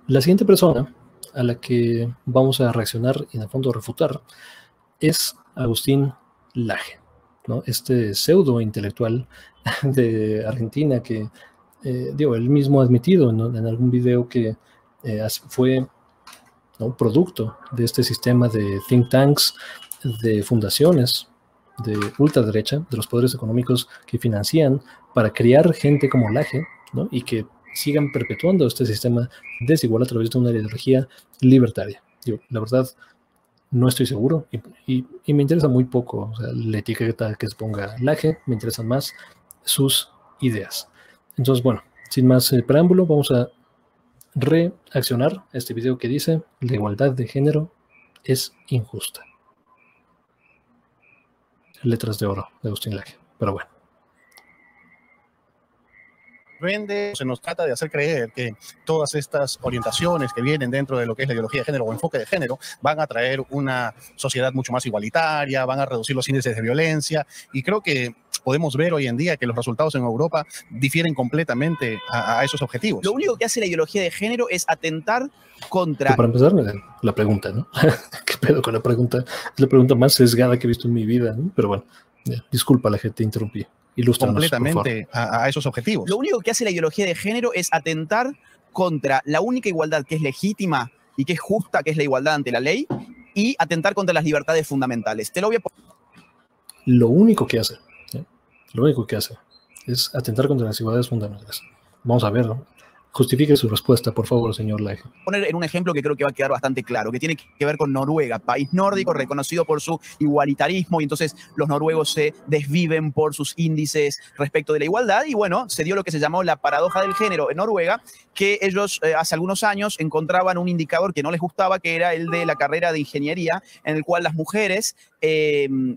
La siguiente persona a la que vamos a reaccionar y en el fondo refutar es Agustín Laje, ¿no? Este pseudo intelectual de Argentina que, él mismo ha admitido, ¿no?, en algún video que fue, ¿no?, producto de este sistema de think tanks, de fundaciones de ultraderecha, de los poderes económicos que financian para crear gente como Laje, ¿no?, y que sigan perpetuando este sistema desigual a través de una ideología libertaria. La verdad, no estoy seguro y me interesa muy poco, o sea, la etiqueta que se ponga Laje, me interesan más sus ideas. Entonces, bueno, sin más preámbulo, vamos a reaccionar a este video que dice: la igualdad de género es injusta. Letras de oro de Agustín Laje, pero bueno. Se nos trata de hacer creer que todas estas orientaciones que vienen dentro de lo que es la ideología de género o enfoque de género van a traer una sociedad mucho más igualitaria, van a reducir los índices de violencia, y creo que podemos ver hoy en día que los resultados en Europa difieren completamente a esos objetivos. Lo único que hace la ideología de género es atentar contra... Para empezar, la pregunta, ¿no? ¿Qué pedo con la pregunta? Es la pregunta más sesgada que he visto en mi vida, ¿no? Pero bueno, disculpa, la gente, te interrumpí. Ilústranos, completamente a esos objetivos. Lo único que hace la ideología de género es atentar contra la única igualdad que es legítima y que es justa, que es la igualdad ante la ley, y atentar contra las libertades fundamentales. Te lo voy a poner. Lo único que hace es atentar contra las igualdades fundamentales. Vamos a ver, ¿no? Justifique su respuesta, por favor, señor Laje. Poner en un ejemplo que creo que va a quedar bastante claro, que tiene que ver con Noruega, país nórdico reconocido por su igualitarismo, y entonces los noruegos se desviven por sus índices respecto de la igualdad, y bueno, se dio lo que se llamó la paradoja del género en Noruega, que ellos hace algunos años encontraban un indicador que no les gustaba, que era el de la carrera de ingeniería, en el cual las mujeres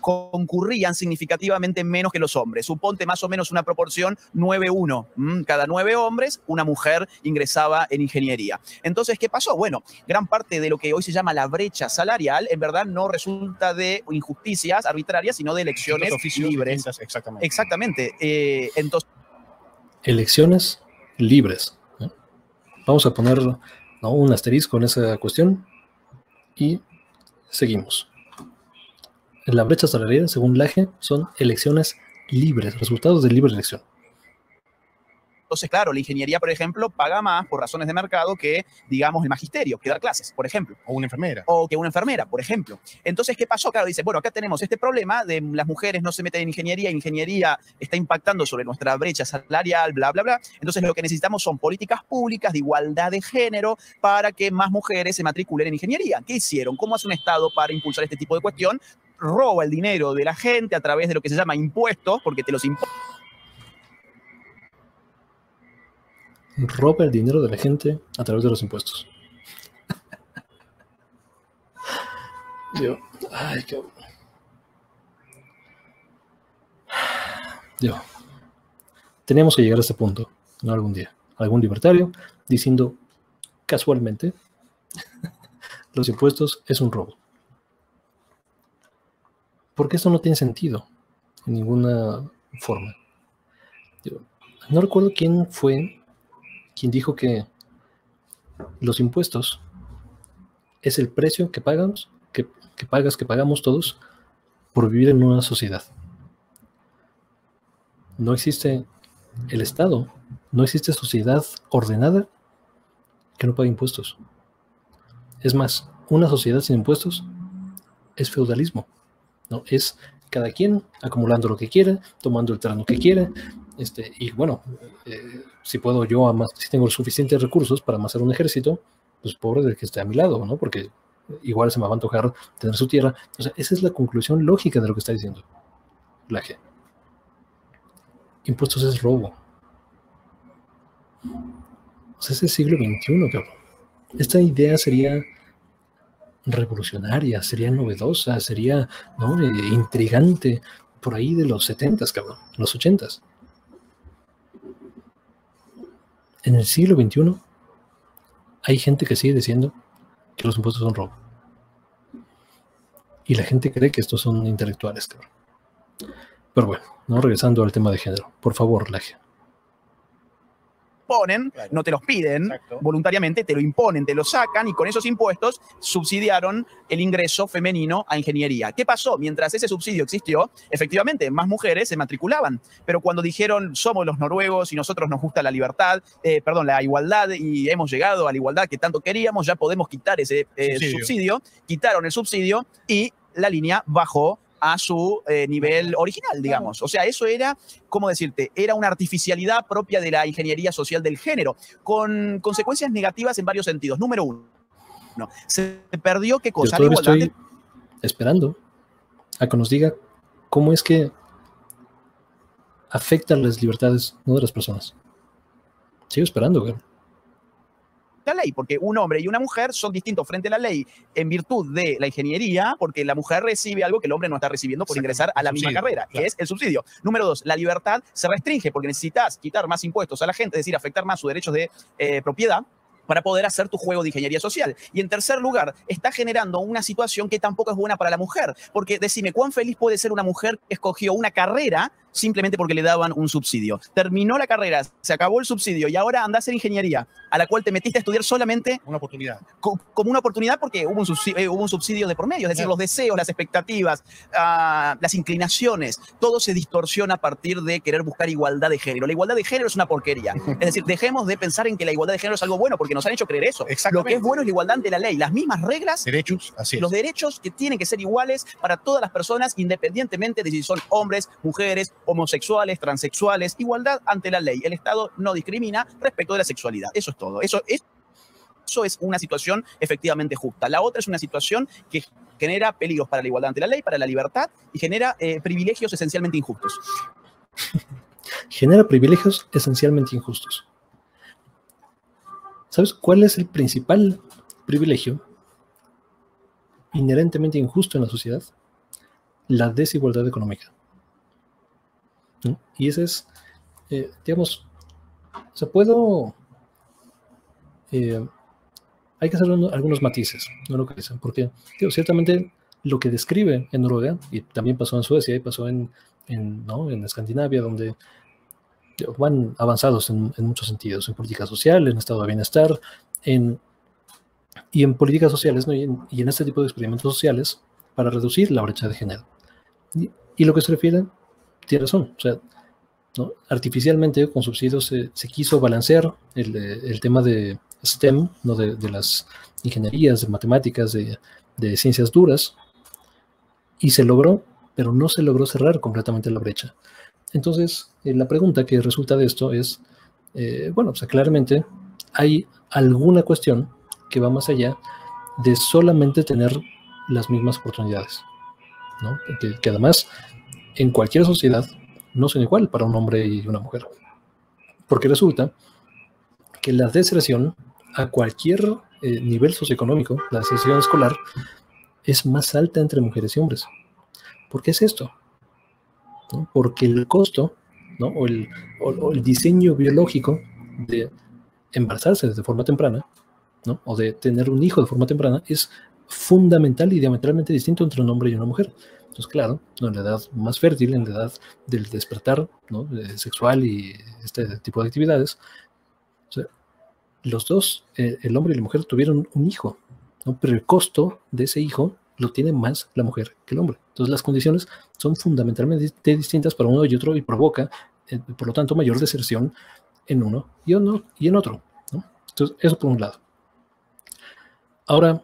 concurrían significativamente menos que los hombres. Suponte más o menos una proporción 9-1. Cada 9 hombres, una mujer ingresaba en ingeniería. Entonces, ¿qué pasó? Bueno, gran parte de lo que hoy se llama la brecha salarial, en verdad no resulta de injusticias arbitrarias, sino de elecciones libres. Exactamente. Exactamente. Entonces, elecciones libres, ¿no? Vamos a poner, ¿no?, un asterisco en esa cuestión y seguimos. La brecha salarial, según Laje, son elecciones libres, resultados de libre elección. Entonces, claro, la ingeniería, por ejemplo, paga más por razones de mercado que, digamos, el magisterio, que dar clases, por ejemplo. O una enfermera. O que una enfermera, por ejemplo. Entonces, ¿qué pasó? Claro, dice, bueno, acá tenemos este problema de las mujeres no se meten en ingeniería está impactando sobre nuestra brecha salarial, bla, bla, bla. Entonces, lo que necesitamos son políticas públicas de igualdad de género para que más mujeres se matriculen en ingeniería. ¿Qué hicieron? ¿Cómo hace un Estado para impulsar este tipo de cuestión? Roba el dinero de la gente a través de lo que se llama impuestos, porque te los roba el dinero de la gente a través de los impuestos. Teníamos que llegar a este punto, ¿no? Algún día. Algún libertario diciendo casualmente los impuestos es un robo. Porque esto no tiene sentido en ninguna forma. No recuerdo quién fue quien dijo que los impuestos es el precio que pagamos, que pagamos todos por vivir en una sociedad. No existe el Estado, no existe sociedad ordenada que no pague impuestos. Es más, una sociedad sin impuestos es feudalismo, ¿no? Es cada quien acumulando lo que quiera, tomando el terreno que quiera, y bueno, si puedo yo, si tengo suficientes recursos para amasar un ejército, pues pobre del que esté a mi lado, ¿no? Porque igual se me va a antojar tener su tierra. O sea, esa es la conclusión lógica de lo que está diciendo Laje. Impuestos es robo. O sea, es el siglo XXI, cabrón. Esta idea sería revolucionaria, sería novedosa, sería, ¿no?, intrigante por ahí de los 70s, cabrón, los 80s. En el siglo XXI hay gente que sigue diciendo que los impuestos son robo. Y la gente cree que estos son intelectuales, cabrón. Pero bueno, ¿no?, regresando al tema de género. Por favor, Laje. ponen, Claro. no te los piden Exacto. voluntariamente, te lo imponen, te lo sacan y con esos impuestos subsidiaron el ingreso femenino a ingeniería. ¿Qué pasó? Mientras ese subsidio existió, efectivamente, más mujeres se matriculaban, pero cuando dijeron somos los noruegos y nosotros nos gusta la libertad, la igualdad y hemos llegado a la igualdad que tanto queríamos, ya podemos quitar ese subsidio, quitaron el subsidio y la línea bajó a su nivel original, digamos. O sea, eso era, ¿cómo decirte? Era una artificialidad propia de la ingeniería social del género, con consecuencias negativas en varios sentidos. Número uno, se perdió qué Yo cosa, la todavía igualdad. estoy esperando a que nos diga cómo es que afectan las libertades, no de las personas. Sigo esperando, güey. La ley, porque un hombre y una mujer son distintos frente a la ley en virtud de la ingeniería, porque la mujer recibe algo que el hombre no está recibiendo por ingresar a la misma carrera, que es el subsidio. Número dos, la libertad se restringe porque necesitas quitar más impuestos a la gente, es decir, afectar más sus derechos de propiedad, para poder hacer tu juego de ingeniería social. Y en tercer lugar, está generando una situación que tampoco es buena para la mujer, porque decime, ¿cuán feliz puede ser una mujer que escogió una carrera simplemente porque le daban un subsidio? Terminó la carrera, se acabó el subsidio y ahora anda a hacer ingeniería, a la cual te metiste a estudiar solamente Una oportunidad. como una oportunidad porque hubo un subsidio de por medio, es decir, los deseos, las expectativas, las inclinaciones, todo se distorsiona a partir de querer buscar igualdad de género. La igualdad de género es una porquería. Es decir, dejemos de pensar en que la igualdad de género es algo bueno porque nos han hecho creer eso. Lo que es bueno es la igualdad ante la ley, las mismas reglas, derechos, así es. Los derechos que tienen que ser iguales para todas las personas, independientemente de si son hombres, mujeres, homosexuales, transexuales, igualdad ante la ley. El Estado no discrimina respecto de la sexualidad. Eso es todo. Eso es una situación efectivamente justa. La otra es una situación que genera peligros para la igualdad ante la ley, para la libertad y genera privilegios esencialmente injustos. Genera privilegios esencialmente injustos. ¿Sabes cuál es el principal privilegio inherentemente injusto en la sociedad? La desigualdad económica. ¿No? Y ese es, digamos, o sea, hay que hacer algunos matices, no lo que dicen, porque ciertamente lo que describe en Noruega, y también pasó en Suecia, y pasó en Escandinavia, donde van avanzados en muchos sentidos, en política social, en estado de bienestar, y en políticas sociales, ¿no? y en este tipo de experimentos sociales para reducir la brecha de género. Y lo que se refiere, tiene razón, o sea, ¿no? Artificialmente con subsidios se quiso balancear el tema de STEM, ¿no? de las ingenierías, de matemáticas, de ciencias duras, y se logró, pero no se logró cerrar completamente la brecha. Entonces, la pregunta que resulta de esto es, o sea, claramente hay alguna cuestión que va más allá de solamente tener las mismas oportunidades, ¿no? Que además, en cualquier sociedad, no son igual para un hombre y una mujer. Porque resulta que la deserción a cualquier nivel socioeconómico, la deserción escolar, es más alta entre mujeres y hombres. ¿Por qué es esto? ¿No? Porque el costo, ¿no? o el diseño biológico de embarazarse de forma temprana, ¿no? o de tener un hijo de forma temprana es fundamental y diametralmente distinto entre un hombre y una mujer. Entonces, claro, ¿no? En la edad más fértil, en la edad del despertar, ¿no? Sexual y este tipo de actividades, o sea, los dos, el hombre y la mujer, tuvieron un hijo, ¿no? Pero el costo de ese hijo lo tiene más la mujer que el hombre. Entonces, las condiciones son fundamentalmente distintas para uno y otro y provoca, por lo tanto, mayor deserción en uno y en otro, ¿no? Entonces, eso por un lado. Ahora,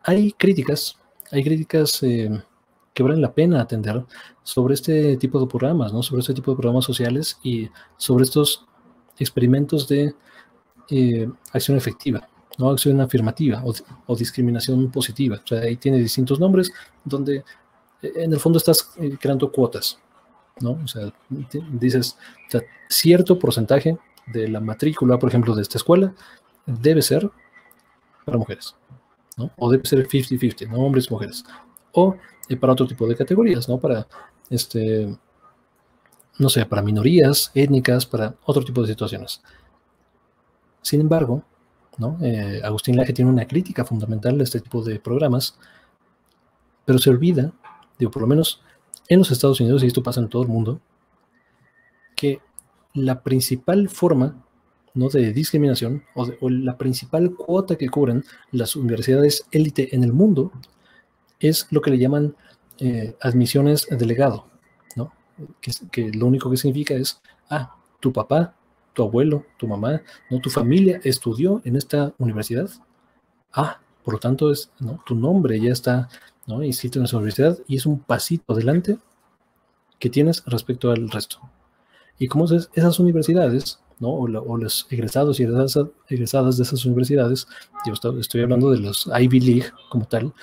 hay críticas que valen la pena atender sobre este tipo de programas, ¿no? Sobre este tipo de programas sociales y sobre estos experimentos de acción efectiva, ¿no? Acción afirmativa o discriminación positiva. O sea, ahí tiene distintos nombres donde en el fondo estás creando cuotas, ¿no? O sea, dices, o sea, cierto porcentaje de la matrícula, por ejemplo, de esta escuela debe ser para mujeres, ¿no? O debe ser 50-50, ¿no? Hombres y mujeres. O para otro tipo de categorías, ¿no? Para, no sé, para minorías étnicas, para otro tipo de situaciones. Sin embargo, ¿no? Agustín Laje tiene una crítica fundamental de este tipo de programas, pero se olvida, por lo menos en los Estados Unidos, y esto pasa en todo el mundo, que la principal forma, ¿no?, de discriminación o la principal cuota que cubren las universidades élite en el mundo es lo que le llaman admisiones de legado, ¿no? Que lo único que significa es, tu papá, tu abuelo, tu mamá, ¿no?, tu familia estudió en esta universidad. Por lo tanto, ¿no?, tu nombre ya está, ¿no?, inscrito en esa universidad y es un pasito adelante que tienes respecto al resto. Y como esas universidades, ¿no?, o los egresados y egresadas de esas universidades, yo estoy hablando de los Ivy League como tal.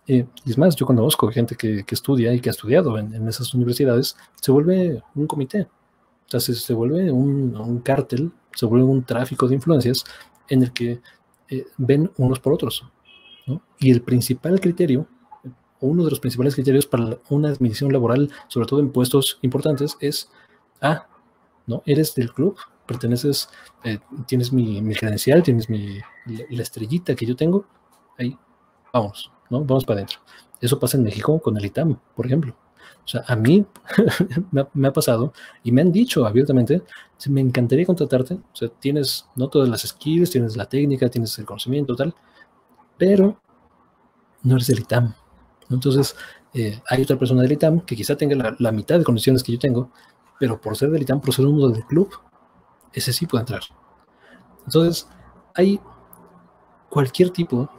Y es más, yo conozco gente que estudia y que ha estudiado en esas universidades, se vuelve un comité. O sea, se vuelve un cártel, se vuelve un tráfico de influencias en el que ven unos por otros, ¿no? Y el principal criterio, uno de los principales criterios para una admisión laboral, sobre todo en puestos importantes, es, ¿no?, eres del club, perteneces, tienes mi credencial, tienes la estrellita que yo tengo, ahí, vamos, ¿no? Vamos para adentro. Eso pasa en México con el ITAM, por ejemplo. O sea, a mí me ha pasado y me han dicho abiertamente, me encantaría contratarte, o sea, tienes, ¿no?, todas las skills, tienes la técnica, tienes el conocimiento, tal, pero no eres del ITAM. Entonces, hay otra persona del ITAM que quizá tenga la mitad de condiciones que yo tengo, pero por ser del ITAM, por ser uno del club, ese sí puede entrar. Entonces, hay cualquier tipo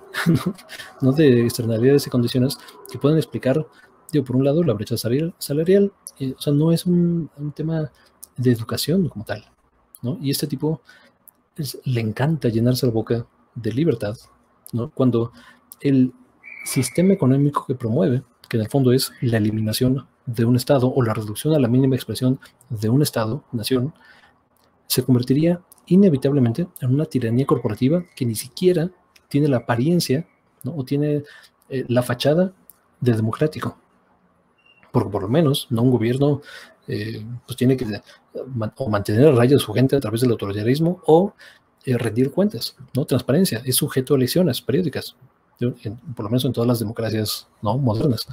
¿no?, de externalidades y condiciones que pueden explicar, digo, por un lado, la brecha salarial, o sea, no es un tema de educación como tal, ¿no? Y este tipo le encanta llenarse la boca de libertad, ¿no?, cuando el sistema económico que promueve, que en el fondo es la eliminación de un Estado o la reducción a la mínima expresión de un Estado, nación, se convertiría inevitablemente en una tiranía corporativa que ni siquiera tiene la apariencia, ¿no?, o tiene la fachada de democrático. Porque por lo menos, ¿no?, un gobierno pues tiene que o mantener a raya a su gente a través del autoritarismo o rendir cuentas, ¿no? Transparencia, es sujeto a elecciones periódicas, por lo menos en todas las democracias, ¿no?, modernas.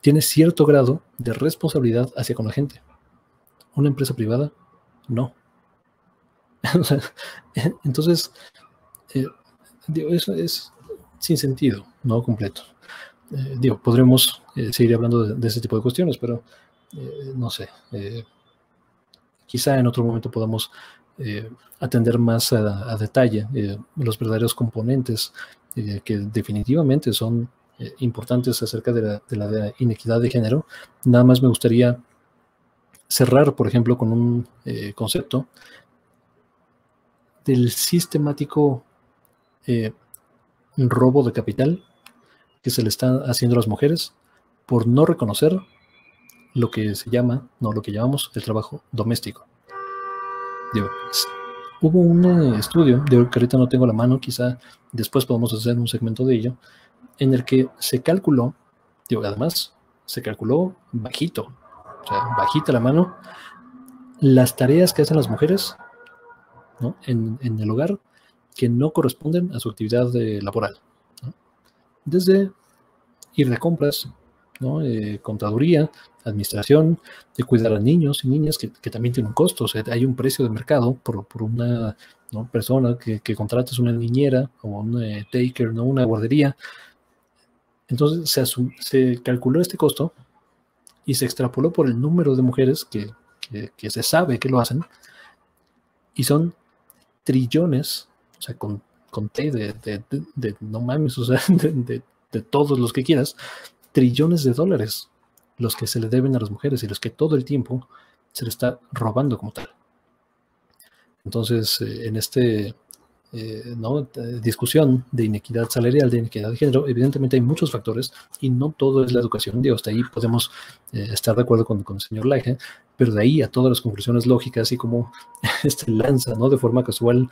Tiene cierto grado de responsabilidad hacia con la gente. Una empresa privada, no. Entonces, eso es sin sentido, no completo. Podremos seguir hablando de ese tipo de cuestiones, pero no sé. Quizá en otro momento podamos atender más a detalle los verdaderos componentes que definitivamente son importantes acerca de la inequidad de género. Nada más me gustaría cerrar, por ejemplo, con un concepto del sistemático robo de capital que se le está haciendo a las mujeres por no reconocer lo que lo que llamamos el trabajo doméstico. Hubo un estudio, que ahorita no tengo a la mano, quizá después podamos hacer un segmento de ello, en el que se calculó, además se calculó bajito, o sea, bajita la mano, las tareas que hacen las mujeres, ¿no?, en el hogar que no corresponden a su actividad laboral, ¿no? Desde ir de compras, ¿no?, contaduría, administración, de cuidar a niños y niñas, que también tiene un costo. O sea, hay un precio de mercado por una, ¿no?, persona que contrates una niñera o un taker, ¿no?, una guardería. Entonces se calculó este costo y se extrapoló por el número de mujeres que se sabe que lo hacen, y son trillones, o sea, con T de no mames, o sea, de todos los que quieras, trillones de dólares los que se le deben a las mujeres y los que todo el tiempo se le está robando como tal. Entonces, en discusión de inequidad salarial, de inequidad de género, evidentemente hay muchos factores y no todo es la educación. Hasta ahí podemos estar de acuerdo con el señor Laje, pero de ahí a todas las conclusiones lógicas y como lanza, ¿no?, de forma casual,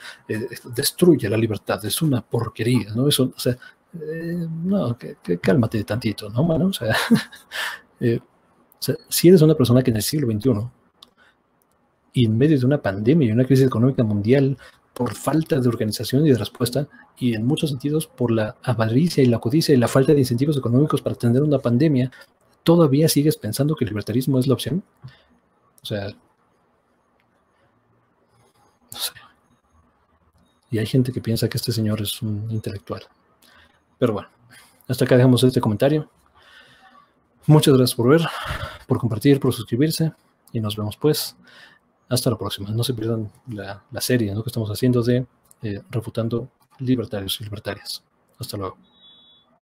destruye la libertad, es una porquería, ¿no? Eso, o sea, no, cálmate tantito, ¿no, mano? O sea, si eres una persona que en el siglo XXI y en medio de una pandemia y una crisis económica mundial, por falta de organización y de respuesta, y en muchos sentidos por la avaricia y la codicia y la falta de incentivos económicos para atender una pandemia, ¿todavía sigues pensando que el libertarismo es la opción? O sea, No sé. Y hay gente que piensa que este señor es un intelectual. Pero bueno, hasta acá dejamos este comentario. Muchas gracias por ver, por compartir, por suscribirse. Y nos vemos pues hasta la próxima. No se pierdan la serie, ¿no?, que estamos haciendo de Refutando Libertarios y Libertarias. Hasta luego.